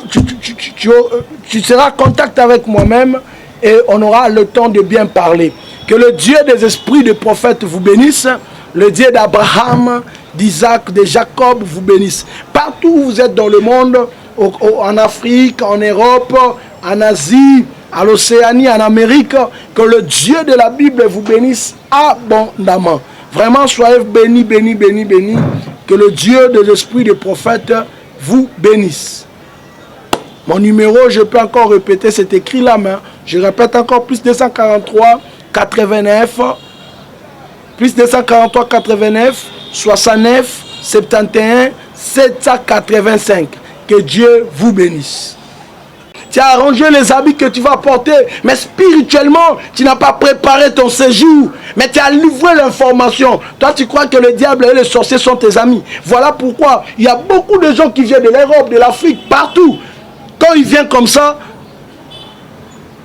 tu seras en contact avec moi-même et on aura le temps de bien parler. Que le Dieu des esprits de prophètes vous bénisse, le Dieu d'Abraham, d'Isaac, de Jacob vous bénisse. Partout où vous êtes dans le monde, en Afrique, en Europe, en Asie, à l'Océanie, en Amérique, que le Dieu de la Bible vous bénisse abondamment. Vraiment, soyez bénis, bénis, bénis, bénis. Que le Dieu des esprits des prophètes vous bénisse. Mon numéro, je peux encore répéter, c'est écrit là, mais je répète encore, plus 243 89, plus 243 89 69 71 785. Que Dieu vous bénisse. Tu as arrangé les habits que tu vas porter, mais spirituellement, tu n'as pas préparé ton séjour, mais tu as livré l'information. Toi, tu crois que le diable et les sorciers sont tes amis. Voilà pourquoi il y a beaucoup de gens qui viennent de l'Europe, de l'Afrique, partout. Quand ils viennent comme ça,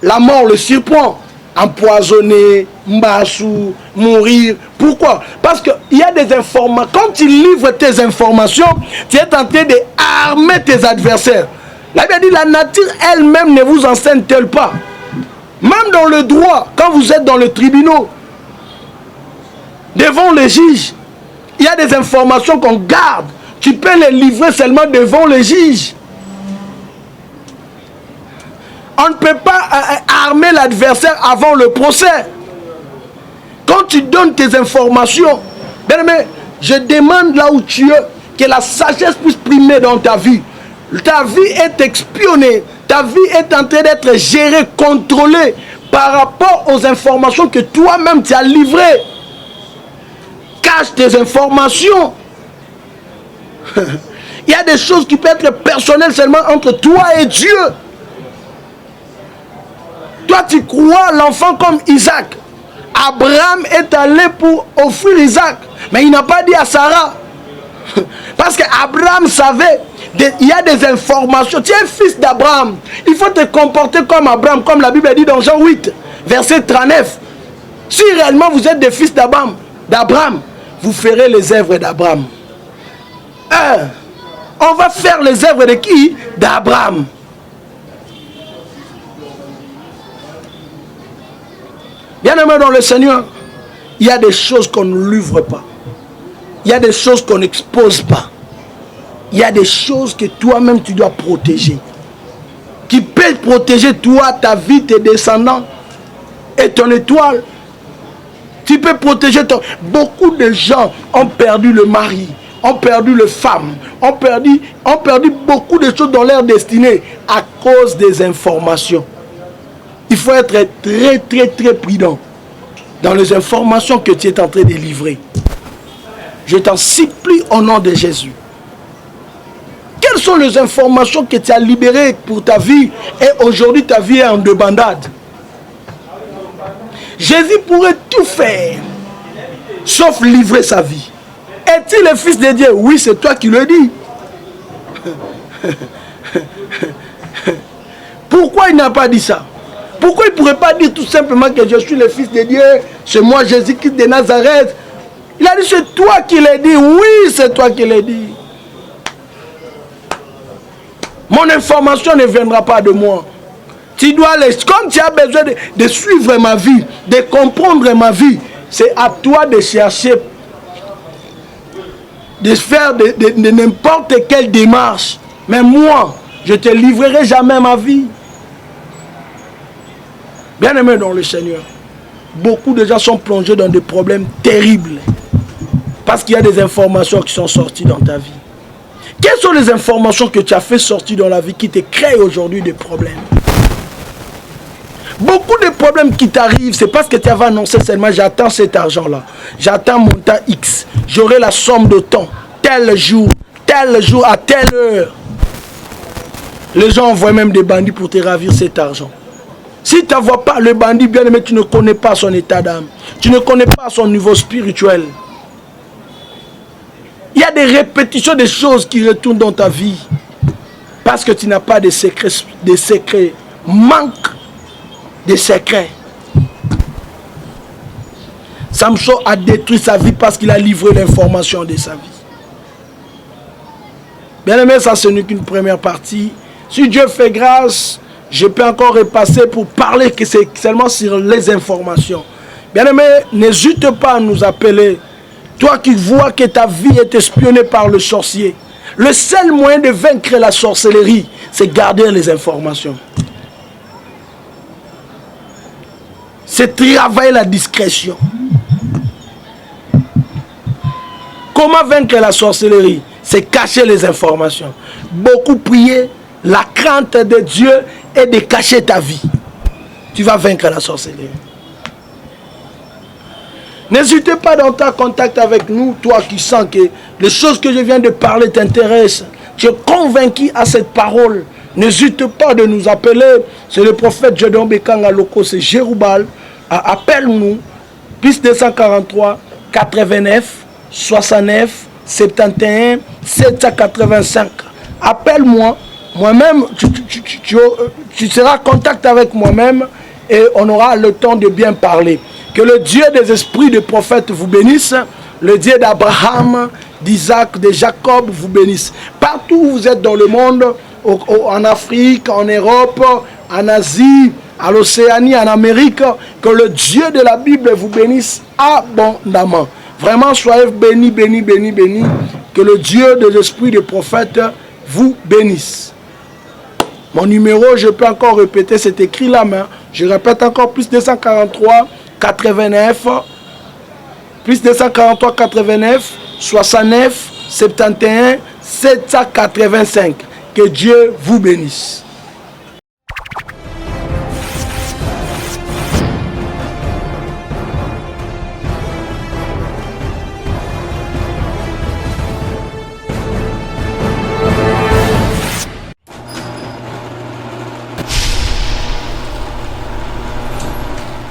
la mort le surprend. Empoisonné, mbassou, mourir. Pourquoi? Parce qu'il y a des informations. Quand tu livres tes informations, tu es en train d'armer tes adversaires. La Bible dit, la nature elle-même ne vous enseigne-t-elle pas? Même dans le droit, quand vous êtes dans le tribunal, devant les juges, il y a des informations qu'on garde. Tu peux les livrer seulement devant les juges. On ne peut pas armer l'adversaire avant le procès. Quand tu donnes tes informations, bien aimé, je demande là où tu es, que la sagesse puisse primer dans ta vie. Ta vie est espionnée, ta vie est en train d'être gérée, contrôlée par rapport aux informations que toi-même tu as livrées. Cache tes informations. Il y a des choses qui peuvent être personnelles seulement entre toi et Dieu. Toi, tu crois l'enfant comme Isaac. Abraham est allé pour offrir Isaac, mais il n'a pas dit à Sarah. Parce qu'Abraham savait, il y a des informations. Tu es fils d'Abraham. Il faut te comporter comme Abraham, comme la Bible dit dans Jean 8, verset 39. Si réellement vous êtes des fils d'Abraham, vous ferez les œuvres d'Abraham. On va faire les œuvres de qui? D'Abraham. Bien-aimé dans le Seigneur, il y a des choses qu'on ne livre pas. Il y a des choses qu'on n'expose pas. Il y a des choses que toi-même tu dois protéger. Qui peut protéger toi, ta vie, tes descendants et ton étoile. Tu peux protéger ton... Beaucoup de gens ont perdu le mari, ont perdu les femmes, ont perdu beaucoup de choses dans leur destinée à cause des informations. Il faut être très, très, très prudent dans les informations que tu es en train de livrer. Je t'en supplie au nom de Jésus. Quelles sont les informations que tu as libérées pour ta vie et aujourd'hui ta vie est en débandade? Jésus pourrait tout faire sauf livrer sa vie. Est-il le Fils de Dieu? Oui, c'est toi qui le dis. Pourquoi il n'a pas dit ça? Pourquoi il ne pourrait pas dire tout simplement que je suis le Fils de Dieu, c'est moi Jésus-Christ de Nazareth? Il a dit c'est toi qui l'as dit. Oui, c'est toi qui l'as dit. Mon information ne viendra pas de moi. Tu dois comme tu as besoin de suivre ma vie, de comprendre ma vie, c'est à toi de chercher, de faire de n'importe quelle démarche. Mais moi, je ne te livrerai jamais ma vie. Bien-aimé dans le Seigneur, beaucoup de gens sont plongés dans des problèmes terribles parce qu'il y a des informations qui sont sorties dans ta vie. Quelles sont les informations que tu as fait sortir dans la vie qui te créent aujourd'hui des problèmes? Beaucoup de problèmes qui t'arrivent, c'est parce que tu avais annoncé seulement j'attends cet argent-là, j'attends mon temps X, j'aurai la somme de temps, tel jour, à telle heure. Les gens envoient même des bandits pour te ravir cet argent. Si tu ne vois pas le bandit, bien aimé, tu ne connais pas son état d'âme. Tu ne connais pas son niveau spirituel. Il y a des répétitions des choses qui retournent dans ta vie. Parce que tu n'as pas de secrets. Manque de secrets. Samson a détruit sa vie parce qu'il a livré l'information de sa vie. Bien aimé, ça ce n'est qu'une première partie. Si Dieu fait grâce, je peux encore repasser pour parler que c'est seulement sur les informations. Bien aimé, n'hésite pas à nous appeler. Toi qui vois que ta vie est espionnée par le sorcier. Le seul moyen de vaincre la sorcellerie, c'est garder les informations. C'est travailler la discrétion. Comment vaincre la sorcellerie? C'est cacher les informations. Beaucoup prier, la crainte de Dieu est de cacher ta vie. Tu vas vaincre la sorcellerie. N'hésitez pas dans ta contact avec nous, toi qui sens que les choses que je viens de parler t'intéressent. Tu es convaincu à cette parole. N'hésite pas de nous appeler. C'est le prophète Jedon Bekanga Loko, c'est Jéroubal. Appelle-nous. Plus 243 89 69 71 785. Appelle-moi. Moi-même, tu seras en contact avec moi-même et on aura le temps de bien parler. Que le Dieu des esprits des prophètes vous bénisse. Le Dieu d'Abraham, d'Isaac, de Jacob vous bénisse. Partout où vous êtes dans le monde, en Afrique, en Europe, en Asie, à l'Océanie, en Amérique, que le Dieu de la Bible vous bénisse abondamment. Vraiment, soyez bénis, bénis, bénis, bénis. Que le Dieu des esprits des prophètes vous bénisse. Mon numéro, je peux encore répéter, c'est écrit là, mais je répète encore, plus 243 89, plus 243 89 69 71 785. Que Dieu vous bénisse.